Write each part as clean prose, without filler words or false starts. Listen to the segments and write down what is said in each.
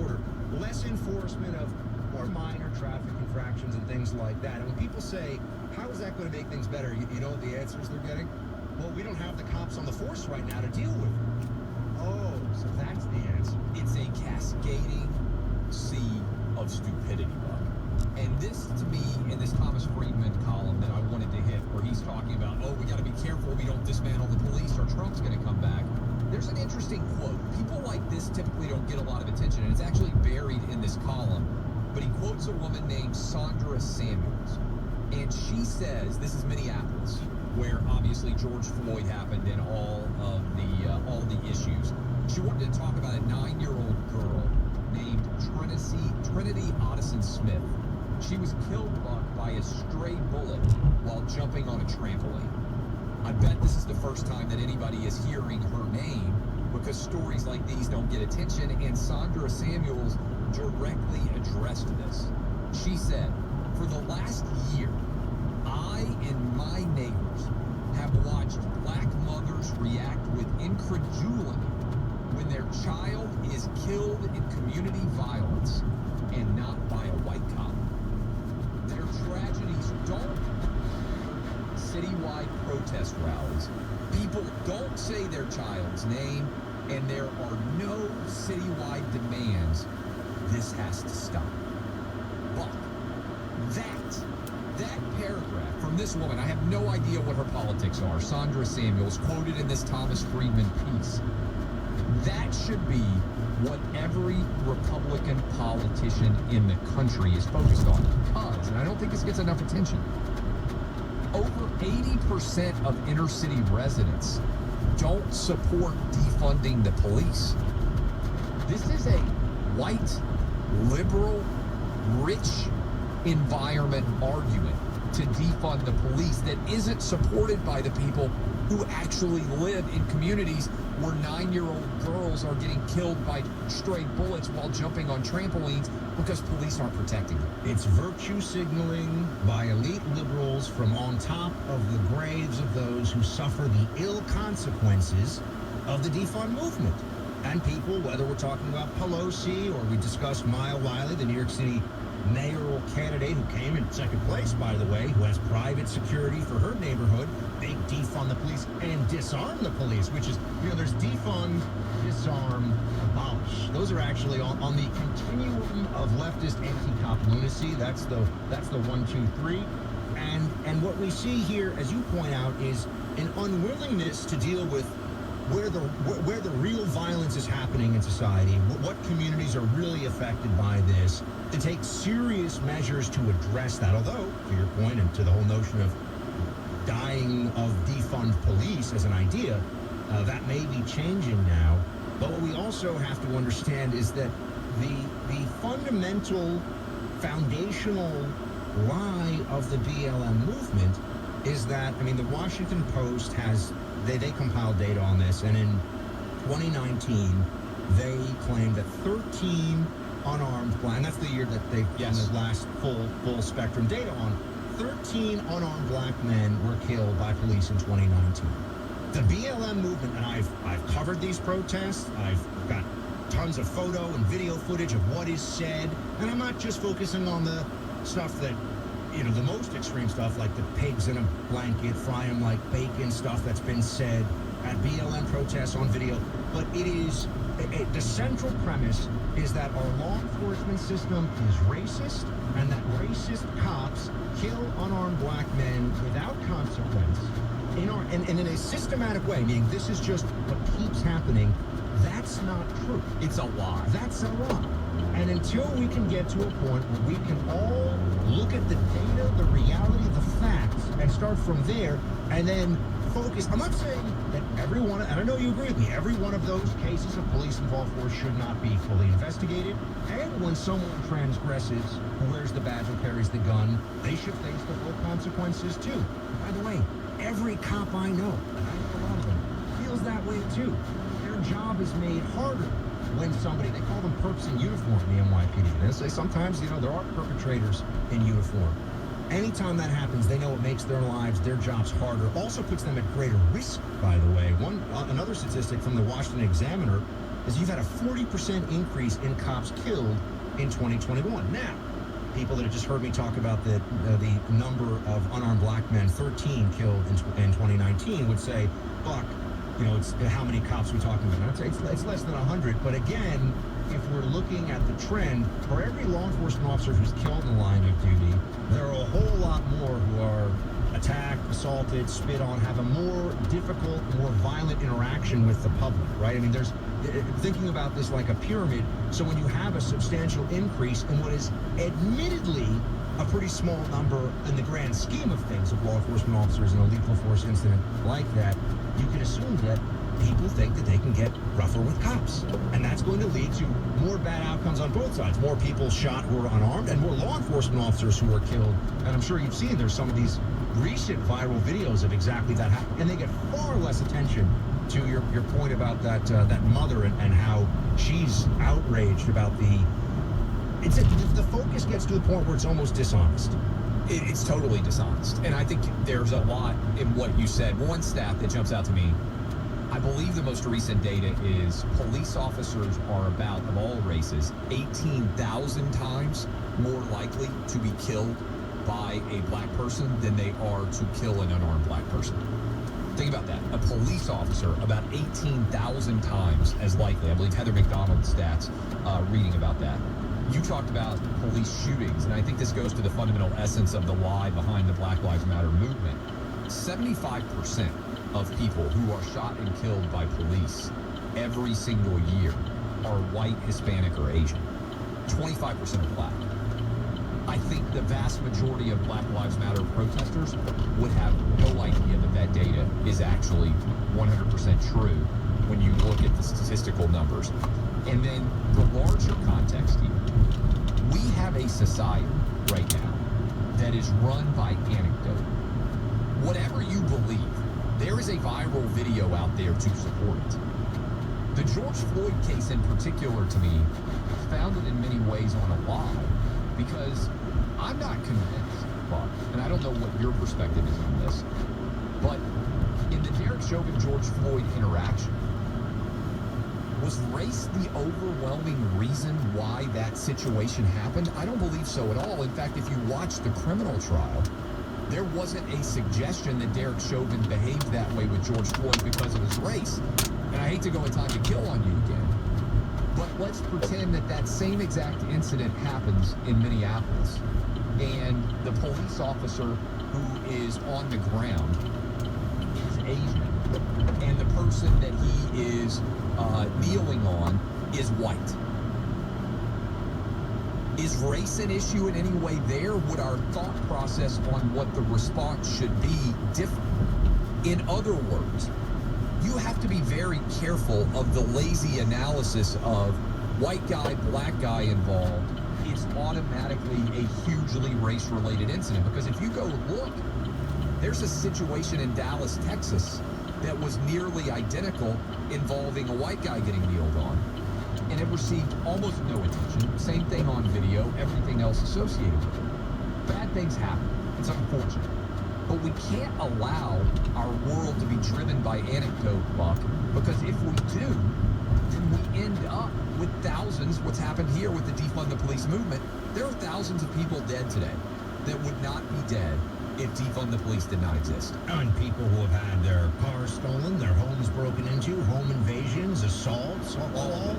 order, less enforcement of more minor traffic infractions and things like that. And when people say, how is that going to make things better? You know the answers they're getting? Well, we don't have the cops on the force right now to deal with it. Oh, so that's the answer. It's a cascading sea of stupidity, Buck. And this, to me, in this Thomas Friedman column that I wanted to hit, where he's talking about, oh, we got to be careful we don't dismantle the police or Trump's going to come back. There's an interesting quote. People like this typically don't get a lot of attention, and it's actually buried in this column. But he quotes a woman named Sandra Samuels. And she says, this is Minneapolis, where obviously George Floyd happened and all the issues. She wanted to talk about a 9-year-old girl named Trinity Otteson Smith. She was killed, Buck, by a stray bullet while jumping on a trampoline. I bet this is the first time that anybody is hearing her name, because stories like these don't get attention, and Sandra Samuels directly addressed this. She said, for the last year, I and my neighbors have watched black mothers react with incredulity when their child is killed in community violence and not by a white cop. Their tragedies don't citywide protest rallies. People don't say their child's name, and there are no citywide demands. This has to stop. But that paragraph from this woman, I have no idea what her politics are, Sandra Samuels, quoted in this Thomas Friedman piece, that should be what every Republican politician in the country is focused on. Because, and I don't think this gets enough attention, over 80% of inner city residents don't support defunding the police. This is a white, liberal, rich environment argument to defund the police that isn't supported by the people who actually live in communities where 9-year-old girls are getting killed by stray bullets while jumping on trampolines because police aren't protecting them. It's virtue signaling by elite liberals from on top of the graves of those who suffer the ill consequences of the defund movement. And people, whether we're talking about Pelosi or we discussed Maya Wiley, the New York City mayoral candidate who came in second place, by the way, who has private security for her neighborhood, they defund the police and disarm the police, which is, there's defund, disarm, abolish. Those are actually on the continuum of leftist anti-cop lunacy. That's the 1, 2, 3. And what we see here, as you point out, is an unwillingness to deal with where the real violence is happening in society, what communities are really affected by this, to take serious measures to address that. Although, to your point, and to the whole notion of dying of defund police as an idea, that may be changing now. But what we also have to understand is that the fundamental, foundational lie of the BLM movement is that, the Washington Post has, they compiled data on this, and in 2019, they claimed that 13 unarmed black, and that's the year that they've done the last full spectrum data on, 13 unarmed black men were killed by police in 2019. The BLM movement, and I've covered these protests, I've got tons of photo and video footage of what is said, and I'm not just focusing on the stuff that, the most extreme stuff, like the pigs in a blanket, fry them like bacon stuff that's been said at BLM protests on video, but it is, the central premise is that our law enforcement system is racist, and that racist cops kill unarmed black men without consequence and in a systematic way, meaning this is just what keeps happening. That's not true. It's a lie. That's a lie. And until we can get to a point where we can all look at the data, the reality, the facts, and start from there, and then focus. I'm not saying that every one, and I know you agree with me, every one of those cases of police-involved force should not be fully investigated. And when someone transgresses, who wears the badge and carries the gun, they should face the full consequences too. By the way, every cop I know, and I know a lot of them, feels that way too. Their job is made harder when somebody, they call them perps in uniform in the NYPD. They say sometimes, there are perpetrators in uniform. Anytime that happens, they know it makes their lives, their jobs harder. Also puts them at greater risk, by the way. Another statistic from the Washington Examiner is you've had a 40% increase in cops killed in 2021. Now, people that have just heard me talk about the number of unarmed black men, 13 killed in 2019, would say, Buck, you know, it's how many cops we're talking about. I'd say it's less than 100. But again, if we're looking at the trend, for every law enforcement officer who's killed in the line of duty, there are a whole lot more who are attacked, assaulted, spit on, have a more difficult, more violent interaction with the public, right? I mean, there's thinking about this like a pyramid. So when you have a substantial increase in what is admittedly a pretty small number in the grand scheme of things of law enforcement officers in a lethal force incident like that, you can assume that people think that they can get rougher with cops. And that's going to lead to more bad outcomes on both sides. More people shot who are unarmed and more law enforcement officers who are killed. And I'm sure you've seen there's some of these recent viral videos of exactly that happening. And they get far less attention to your point about that mother and how she's outraged about the focus gets to the point where it's almost dishonest. It's totally dishonest. And I think there's a lot in what you said. One stat that jumps out to me, I believe the most recent data is police officers are about, of all races, 18,000 times more likely to be killed by a black person than they are to kill an unarmed black person. Think about that. A police officer about 18,000 times as likely. I believe Heather McDonald's stats reading about that. You talked about police shootings, and I think this goes to the fundamental essence of the lie behind the Black Lives Matter movement. 75% of people who are shot and killed by police every single year are white, Hispanic, or Asian. 25% are black. I think the vast majority of Black Lives Matter protesters would have no idea that data is actually 100% true when you look at the statistical numbers. And then the larger context here, we have a society right now that is run by Anecdote. Whatever you believe, there is a viral video out there to support it. The George Floyd case in particular, to me, is founded in many ways on a lie, because I'm not convinced, Buck, and I don't know what your perspective is on this, but in the Derek Chauvin-George Floyd interaction, was race the overwhelming reason why that situation happened? I don't believe so at all. In fact, if you watch the criminal trial, there wasn't a suggestion that Derek Chauvin behaved that way with George Floyd because of his race. And I hate to go a time to kill on you again, but let's pretend that that same exact incident happens in Minneapolis, and the police officer who is on the ground is Asian, and the person that he is kneeling on is white. Is race an issue in any way there? Would our thought process on what the response should be different? In other words, you have to be very careful of the lazy analysis of white guy, black guy involved. It's automatically a hugely race-related incident, because if you go look, there's a situation in Dallas, Texas that was nearly identical involving a white guy getting kneeled on, and it received almost no attention. Same thing on video, everything else associated with it. Bad things happen. It's unfortunate. But we can't allow our world to be driven by anecdote, Buck, because if we do, then we end up with thousands. What's happened here with the Defund the Police movement, there are thousands of people dead today that would not be dead if Defund the Police did not exist. And people who have had their cars stolen, their homes broken into, home invasions, assaults, all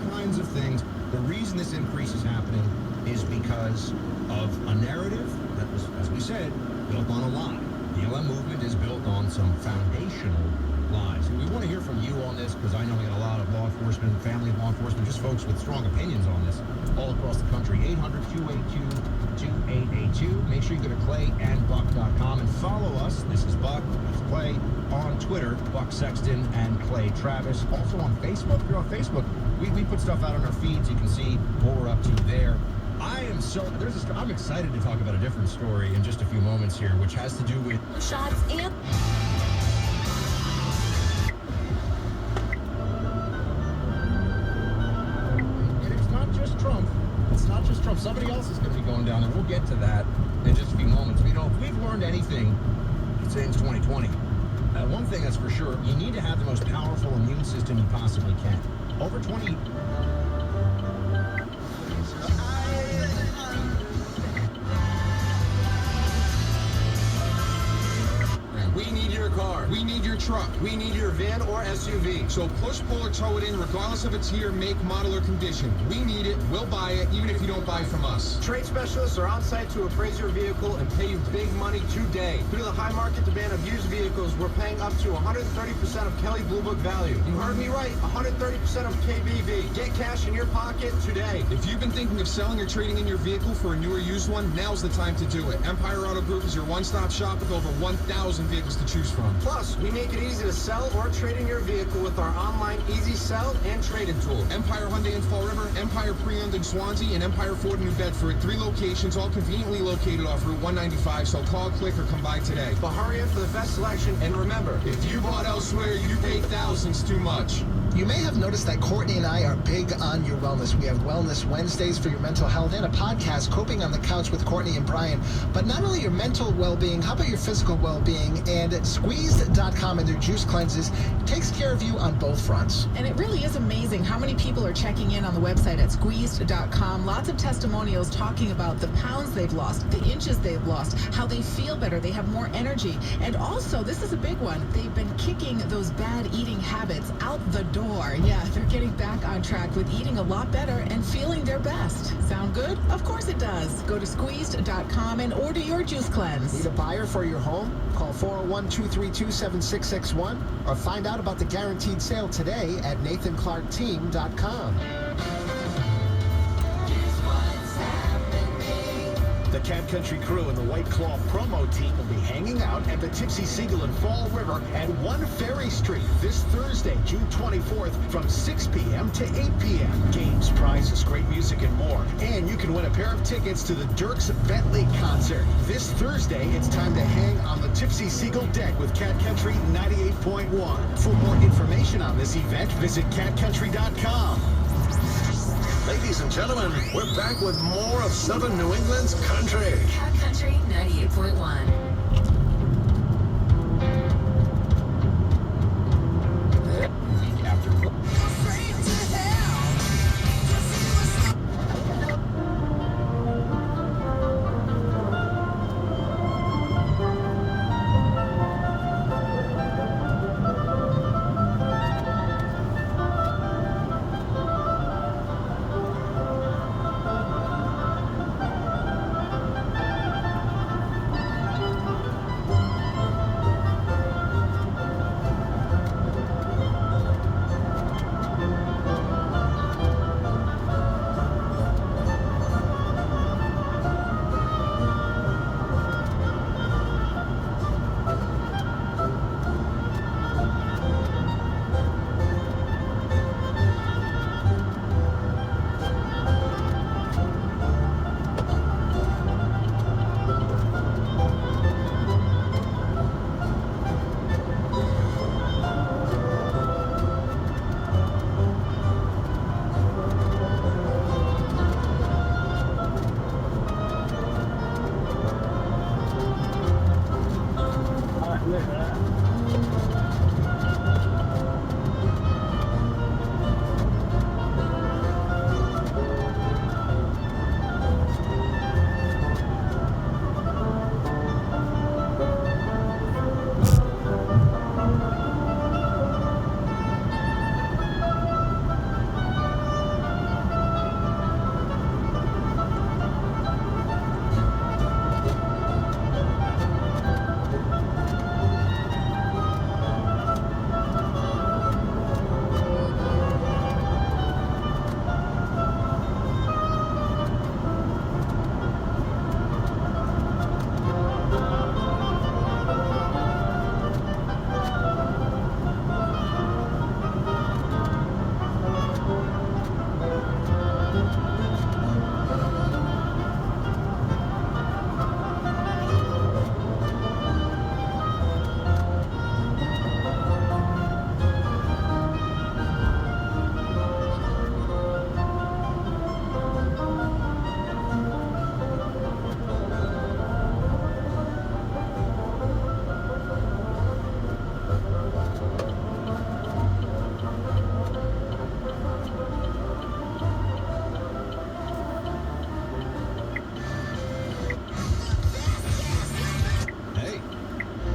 kinds of things. The reason this increase is happening is because of a narrative that was, as we said, built on a lie. The LM movement is built on some foundational lies. And we want to hear from you on this, because I know we got a lot of law enforcement, family of law enforcement, just folks with strong opinions on this all across the country. 800-282-2882. Make sure you go to clayandbuck.com and follow us. This is Buck, that's Clay, on Twitter, Buck Sexton and Clay Travis. Also on Facebook. If you're on Facebook, we put stuff out on our feeds. You can see what we're up to there. I'm excited to talk about a different story in just a few moments here, which has to do with shots and it's not just Trump. It's not just Trump. Somebody else is going to be going down there. We'll get to that in just a few moments. But, if we've learned anything since 2020, one thing that's for sure, you need to have the most powerful immune system you possibly can. Over 20. We need your car. We need your truck. We need your van or SUV. So push, pull, or tow it in, regardless of its year, make, model, or condition. We need it. We'll buy it, even if you don't buy from us. Trade specialists are on site to appraise your vehicle and pay you big money today. Due to the high market demand of used vehicles, we're paying up to 130% of Kelley Blue Book value. You heard me right, 130% of KBV. Get cash in your pocket today. If you've been thinking of selling or trading in your vehicle for a new or used one, now's the time to do it. Empire Auto Group is your one-stop shop with over 1,000 vehicles to choose from. Plus, we make it easy to sell or trade in your vehicle with our online easy sell and trade-in tool. Empire Hyundai in Fall River, Empire Pre-Owned in Swansea, and Empire Ford in New Bedford. 3 locations, all conveniently located off Route 195, so call, click, or come by today. But hurry in for the best selection, and remember, If you bought elsewhere, you paid thousands too much. You may have noticed that Courtney and I are big on your wellness. We have Wellness Wednesdays for your mental health and a podcast, Coping on the Couch with Courtney and Brian. But not only your mental well-being, how about your physical well-being? And Squeezed.com and their juice cleanses takes care of you on both fronts. And it really is amazing how many people are checking in on the website at Squeezed.com. Lots of testimonials talking about the pounds they've lost, the inches they've lost, how they feel better, they have more energy. And also, this is a big one, they've been kicking those bad eating habits out the door. Yeah, they're getting back on track with eating a lot better and feeling their best. Sound good? Of course it does. Go to Squeezed.com and order your juice cleanse. Need a buyer for your home? Call 401-232-7661 or find out about the guaranteed sale today at NathanClarkTeam.com. The Cat Country crew and the White Claw promo team will be hanging out at the Tipsy Seagull in Fall River at 1 Ferry Street this Thursday, June 24th from 6 p.m. to 8 p.m. Games, prizes, great music, and more. And you can win a pair of tickets to the Dierks Bentley concert. This Thursday, it's time to hang on the Tipsy Seagull deck with Cat Country 98.1. For more information on this event, visit catcountry.com. Ladies and gentlemen, we're back with more of Southern New England's country. Cat Country 98.1.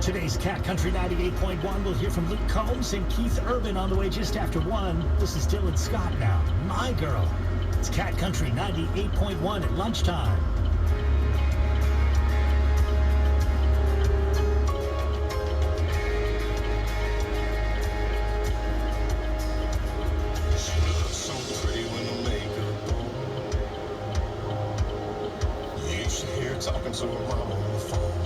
Today's Cat Country 98.1. We'll hear from Luke Combs and Keith Urban on the way just after 1. This is Dylan Scott now. My Girl. It's Cat Country 98.1 at lunchtime. So pretty when the makeup on. You should hear her talking to her mama on the phone.